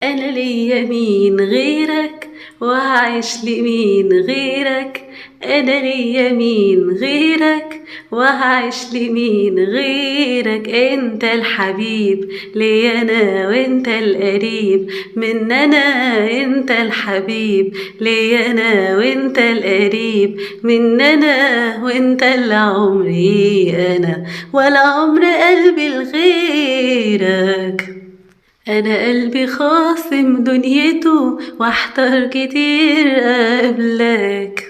أنا ليا مين غيرك وهعيش لمين غيرك. أنا ليا مين غيرك وهعيش لمين غيرك. أنت الحبيب ليا أنا وأنت القريب مننا. أنت الحبيب ليا أنا وأنت القريب مننا. وأنت اللي عمري أنا ولا عمر قلبي لغيرك. أنا قلبي خاصم دنيته واحتار كتير قبلك،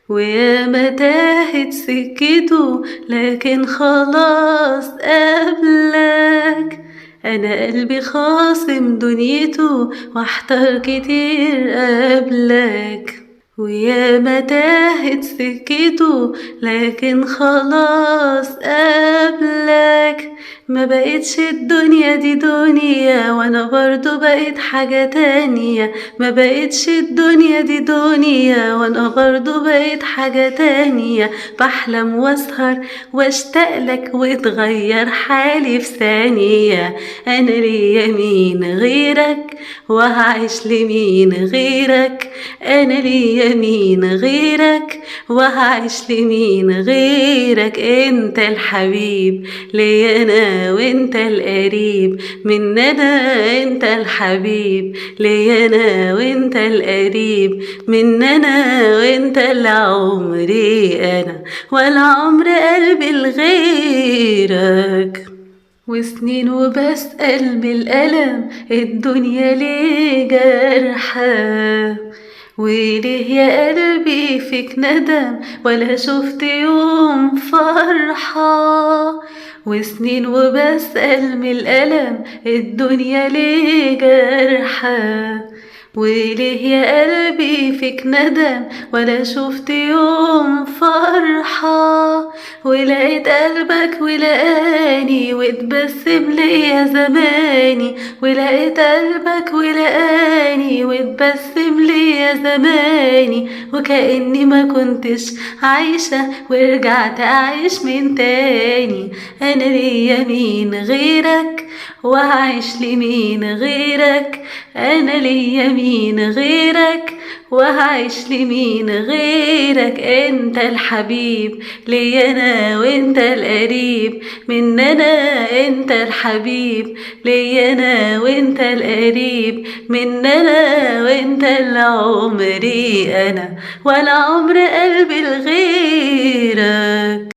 وياما تاهت سكته لكن خلاص قبلك. أنا قلبي خاصم دنيته واحتار كتير قبلك، وياما تاهت سكته لكن خلاص قبلك. ما بقتش الدنيا دي دنيا وانا برضو بقيت حاجة تانية. ما بقتش الدنيا دي دنيا وانا برضو بقيت حاجة تانية. بحلم واسهر واشتاقلك وتغير حالي في ثانية. انا ليا مين غيرك وهعيش لمين غيرك. انا ليا مين غيرك وهعيش لمين غيرك. انت الحبيب ليا انا وانت القريب مننا. انت الحبيب ليا انا وانت القريب مننا. وانت اللي عمري انا ولا عمر قلبي لغيرك. وسنين وبسأل بالألم الدنيا ليه جرحة، وليه يا قلبي فيك ندم ولا شفت يوم فرحة. وسنين وبسأل من الألم الدنيا ليه جرحة، وليه يا قلبي فيك ندم ولا شفت يوم فرحة. ولقيت قلبك ولقاني واتبسم ليا زماني. ولقيت قلبك ولقاني واتبسم ليا زماني. وكأني ما كنتش عايشة ورجعت أعيش من تاني. أنا ليا مين غيرك وهعيش لمين غيرك. أنا ليا مين غيرك وهعيش لمين غيرك. انت الحبيب ليا انا وانت القريب مننا. انت الحبيب ليا انا وانت القريب مننا. وانت اللي عمري انا ولا عمر قلبي لغيرك.